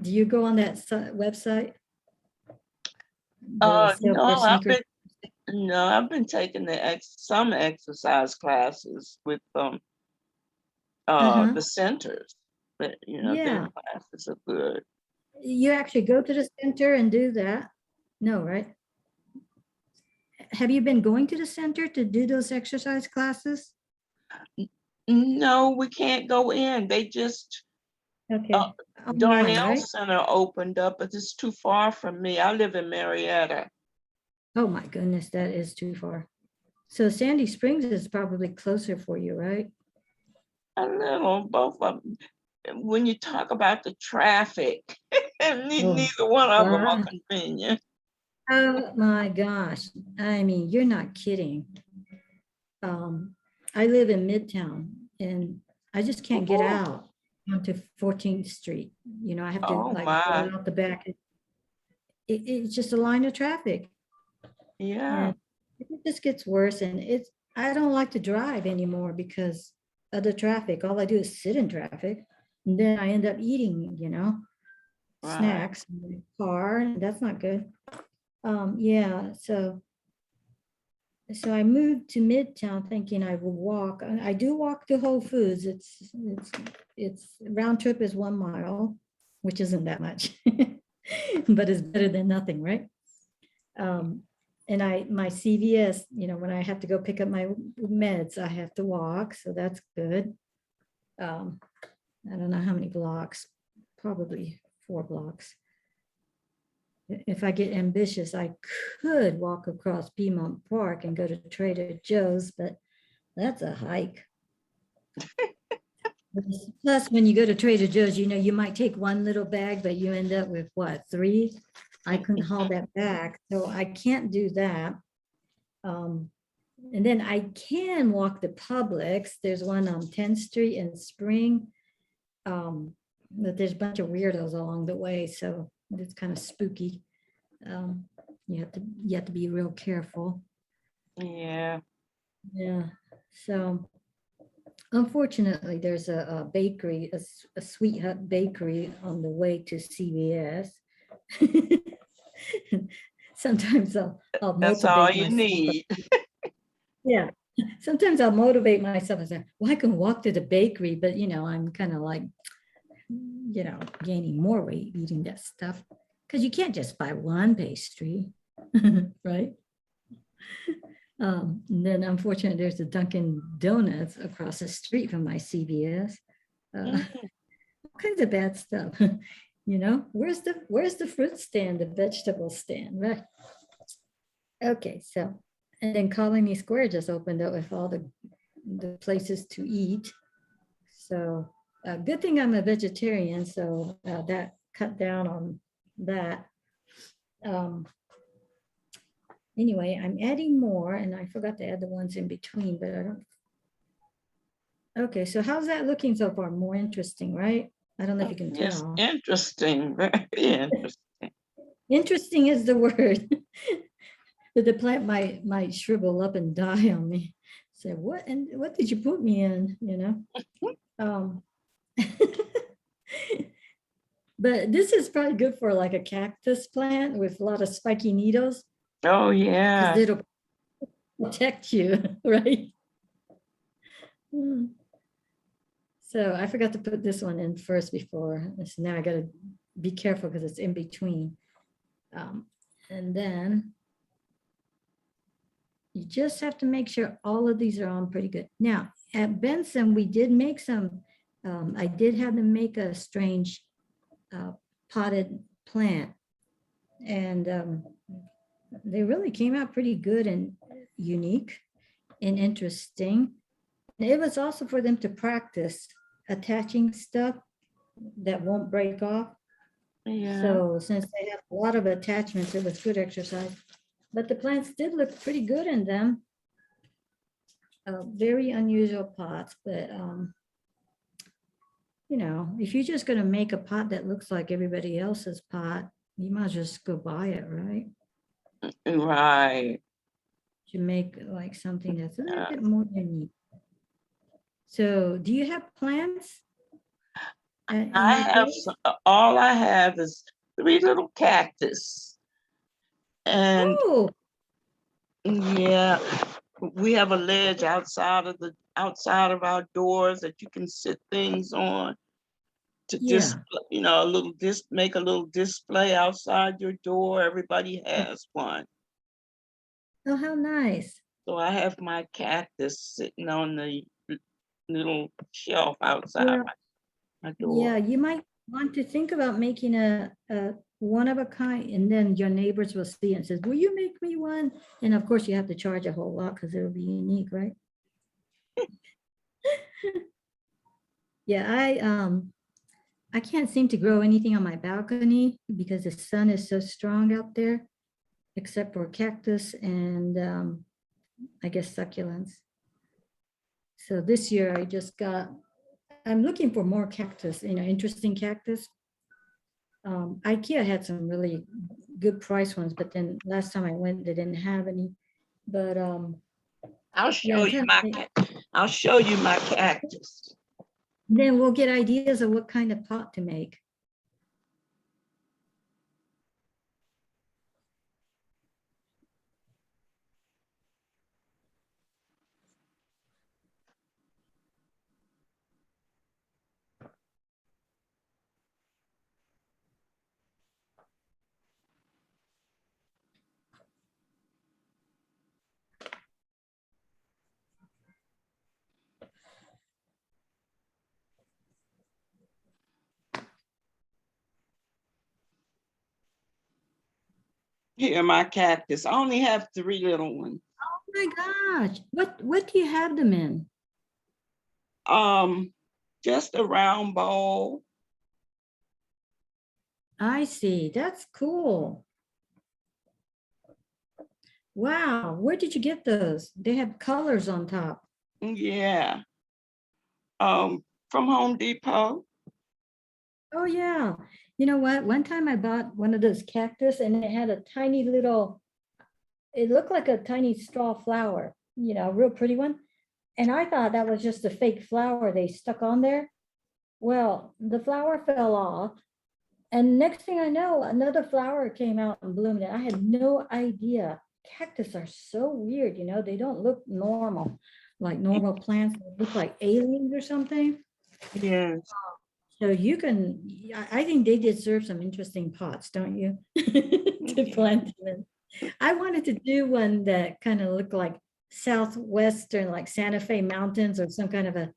Do you go on that website? The silk sneaker. I've been taking some exercise classes with Uh-huh. the centers, but their Yeah. classes are good. You actually go to the center and do that? No, right? Have you been going to the center to do those exercise classes? No, we can't go in. They just Okay. Online, Darnell right? Center opened up, but it's too far from me. I live in Marietta. Oh my goodness, that is too far. So Sandy Springs is probably closer for you, right? A little, both of them. When you talk about the traffic, Oh, neither one of them are God. convenient. Oh my gosh. I mean, you're not kidding. I live in Midtown and I just can't get Ooh, out onto 14th Street. I have to oh like go my, out the back. It's just a line of traffic yeah, and it just gets worse. And I don't like to drive anymore because of the traffic. All I do is sit in traffic and then I end up eating, right. snacks in the car, and that's not good. Yeah, so I moved to Midtown thinking I would walk. And I do walk to Whole Foods. It's round trip is 1 mile, which isn't that much, but it's better than nothing, right? And my CVS, when I have to go pick up my meds, I have to walk, so that's good. I don't know how many blocks, probably 4 blocks. If I get ambitious, I could walk across Piedmont Park and go to Trader Joe's, but that's a hike. Plus, when you go to Trader Joe's, you might take one little bag, but you end up with what, 3? I couldn't haul that back, so I can't do that. And then I can walk the Publix. There's one on 10th Street in Spring. But there's a bunch of weirdos along the way, so it's kind of spooky. You have to be real careful. Yeah. Yeah. So unfortunately, there's a bakery, a Sweet Hut bakery on the way to CVS. Sometimes I'll That's all motivate you myself. need. Yeah. Sometimes I'll motivate myself and say, well, I can walk to the bakery, but I'm kind of like, gaining more weight eating that stuff. Because you can't just buy one pastry, right? And then unfortunately, there's a Dunkin' Donuts across the street from my CVS. All kinds of bad stuff. Where's the fruit stand, the vegetable stand, right? Okay, so, and then Colony Square just opened up with all the places to eat. So good thing I'm a vegetarian, so that cut down on that. Anyway, I'm adding more, and I forgot to add the ones in between, but I don't. Okay, so how's that looking so far? More interesting, right? I don't know if you can Yes, tell. interesting, very interesting. Interesting is the word. But the plant might shrivel up and die on me. Say, what and what did you put me in? Um, but this is probably good for like a cactus plant with a lot of spiky needles Oh, because yeah. it'll protect you, right? So I forgot to put this one in first before. So now I got to be careful because it's in between. And then you just have to make sure all of these are on pretty good. Now at Benson, we did make some, I did have them make a strange potted plant. And they really came out pretty good and unique and interesting. And it was also for them to practice attaching stuff that won't break off. Yeah. So since they have a lot of attachments, it was good exercise. But the plants did look pretty good in them. Very unusual pots, but if you're just going to make a pot that looks like everybody else's pot, you might just go buy it, right? Right. To make like something that's a little bit more unique. So do you have plants? All I have is 3 little cactus. And Oh, yeah, we have a ledge outside of our doors that you can sit things on to yeah. make a little display outside your door. Everybody has one. Oh, how nice. So I have my cactus sitting on the little shelf outside Well, my yeah, door. you might want to think about making a one of a kind, and then your neighbors will see it and says, will you make me one? And of course you have to charge a whole lot because it'll be unique, right? Yeah, I can't seem to grow anything on my balcony because the sun is so strong out there, except for cactus and I guess succulents. So this year I'm looking for more cactus, interesting cactus. IKEA had some really good price ones, but then last time I went, they didn't have any. But yeah, I'll show you my cactus. then we'll get ideas of what kind of pot to make. Here, my cactus. I only have 3 little ones. Oh my gosh, what do you have them in? Just a round bowl. I see, that's cool. Wow, where did you get those? They have colors on top. Yeah. From Home Depot. Oh yeah, you know what? One time I bought one of those cactus and it had a tiny little, it looked like a tiny straw flower, a real pretty one. And I thought that was just a fake flower they stuck on there. Well, the flower fell off. And next thing I know, another flower came out and bloomed. And I had no idea. Cactus are so weird, they don't look normal, like normal plants. They look like aliens or something. Yes. So you can, I think they deserve some interesting pots, don't you? To plant them in. I wanted to do one that kind of looked like southwestern, like Santa Fe Mountains or some kind of a,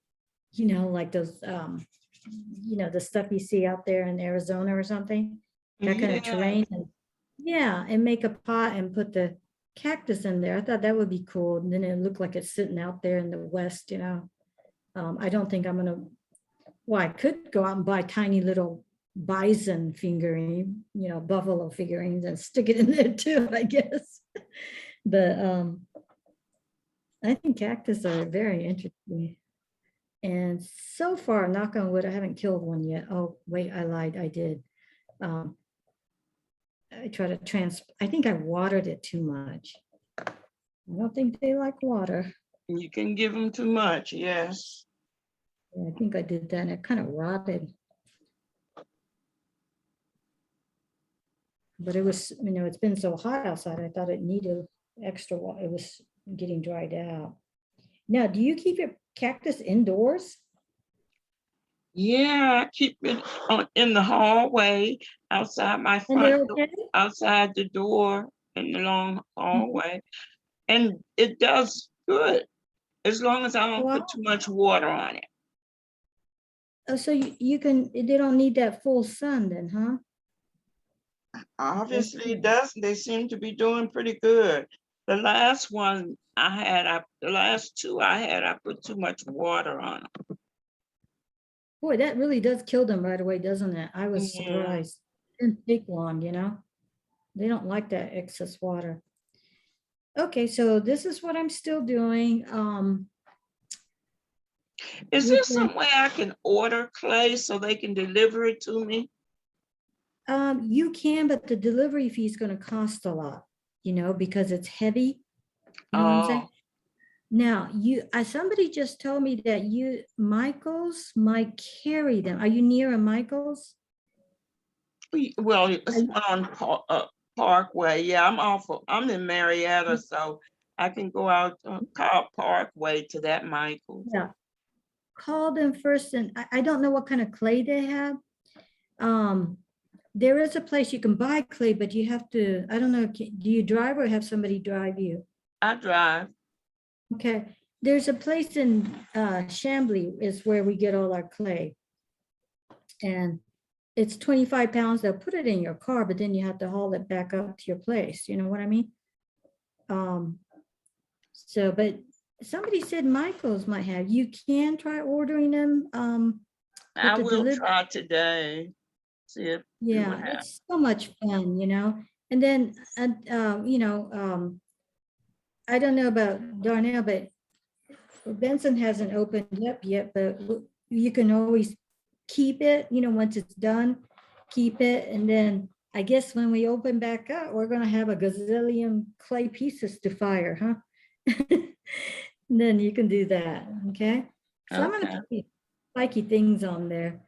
like those, the stuff you see out there in Arizona or something, that kind of Yeah. terrain. And yeah, and make a pot and put the cactus in there. I thought that would be cool. And then it looked like it's sitting out there in the west, I don't think I'm gonna, well, I could go out and buy tiny little bison figurine, buffalo figurines and stick it in there too, I guess. But I think cactus are very interesting. And so far, knock on wood, I haven't killed one yet. Oh, wait, I lied, I did. I try to I think I watered it too much. I don't think they like water. You can give them too much, yes. Yeah, I think I did that and it kind of rotted. But it was, it's been so hot outside, I thought it needed extra water. It was getting dried out. Now, do you keep your cactus indoors? Yeah, I keep it in the hallway, outside my And they're front door, okay? outside the door in the long hallway. And it does good, as long as I don't Wow. put too much water on it. Oh, so you can, they don't need that full sun then, huh? Obviously it does. They seem to be doing pretty good. The last the last 2 I had, I put too much water on them. Boy, that really does kill them right away, doesn't it? I was Yeah. surprised. Didn't take long, They don't like that excess water. Okay, so this is what I'm still doing. Is there some way I can order clay so they can deliver it to me? You can, but the delivery fee is going to cost a lot, because it's heavy. You know what I'm saying? Now, somebody just told me that Michael's might carry them. Are you near a Michael's? Well, it's one on Parkway. Yeah, I'm in Marietta, so I can go out Cobb Parkway to that Michael's. Yeah. Call them first, and I don't know what kind of clay they have. There is a place you can buy clay, but you have to, I don't know, do you drive or have somebody drive you? I drive. Okay, there's a place in Chambly is where we get all our clay. And it's 25 pounds. They'll put it in your car, but then you have to haul it back up to your place. You know what I mean? So, but somebody said Michael's might have, you can try ordering them. I the will delivery- try today. See if see what Yeah, happens. it's so much fun, you know? And then, I don't know about Darnell, but Benson hasn't opened up yet, but you can always keep it, you know, once it's done, keep it. And then I guess when we open back up, we're gonna have a gazillion clay pieces to fire, huh? And then you can do that, okay? So I'm Okay. gonna put these spiky things on there.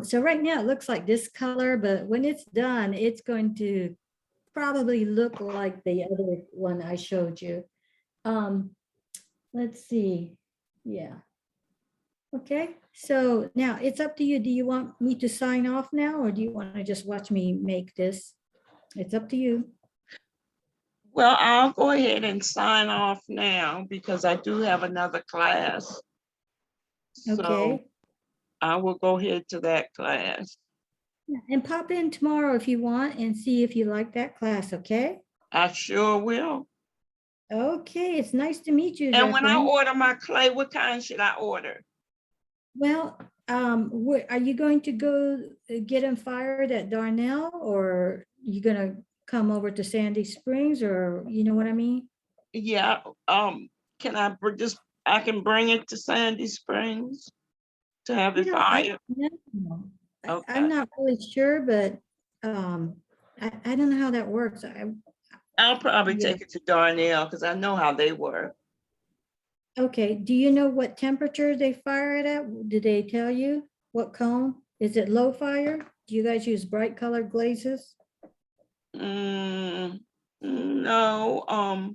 So right now it looks like this color, but when it's done, it's going to probably look like the other one I showed you. Let's see, yeah. Okay, so now it's up to you. Do you want me to sign off now, or do you want to just watch me make this? It's up to you. Well, I'll go ahead and sign off now because I do have another class. So Okay, I will go ahead to that class. and pop in tomorrow if you want and see if you like that class, okay? I sure will. Okay, it's nice to meet you, And when I Jacqueline. order my clay, what kind should I order? Well, are you going to go get them fired at Darnell, or you gonna come over to Sandy Springs, or you know what I mean? Yeah, can I I can bring it to Sandy Springs to have You it know, fired? I'm Okay. not really sure, but I don't know how that works. I'll probably Yeah. take it to Darnell because I know how they work. Okay, do you know what temperature they fire it at? Did they tell you what cone? Is it low fire? Do you guys use bright colored glazes? No, I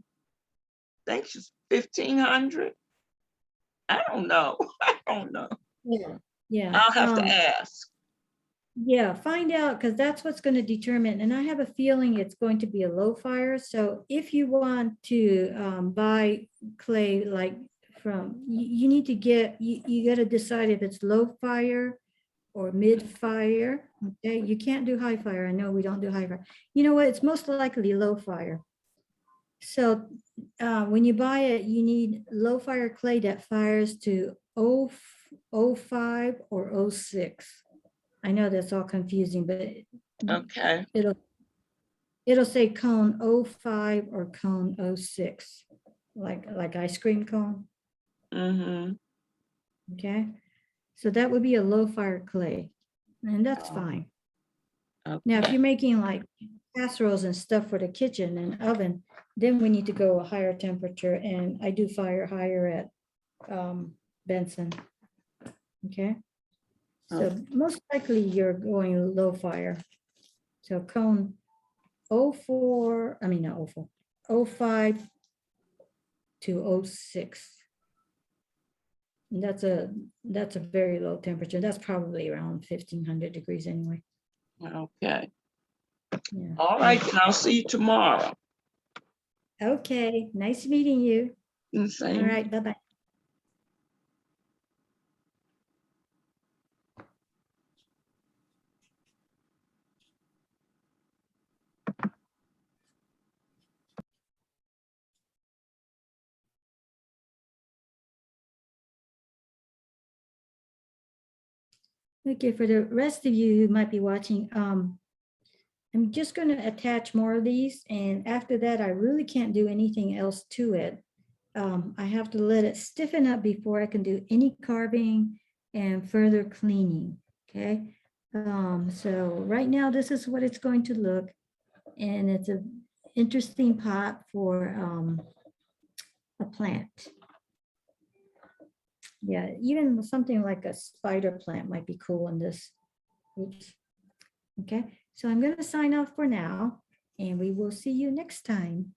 think she's 1,500. I don't know. I don't know. Yeah, yeah. I'll have to ask. Yeah, find out, because that's what's going to determine, and I have a feeling it's going to be a low fire. So if you want to buy clay, like from, you need to get, you got to decide if it's low fire or mid fire. Okay, you can't do high fire. I know we don't do high fire. You know what? It's most likely low fire. So when you buy it, you need low fire clay that fires to 05 or 06. I know that's all confusing, but Okay. it'll say cone 05 or cone 06, like ice cream cone. Mm-hmm. Okay, so that would be a low fire clay, and that's fine. Now, if Okay. you're making like casseroles and stuff for the kitchen and oven, then we need to go a higher temperature, and I do fire higher at Benson. Okay, so most likely you're going low fire. So cone 04, I mean, not 04, 05 to 06. And that's a very low temperature. That's probably around 1,500 degrees anyway. Okay. Yeah. All right, then I'll see you tomorrow. Okay, nice meeting you. All Same. right, bye-bye. Okay, for the rest of you who might be watching, I'm just going to attach more of these, and after that, I really can't do anything else to it. I have to let it stiffen up before I can do any carving and further cleaning, okay? So right now, this is what it's going to look, and it's an interesting pot for a plant. Yeah, even something like a spider plant might be cool in this. Oops. Okay, so I'm going to sign off for now. And we will see you next time.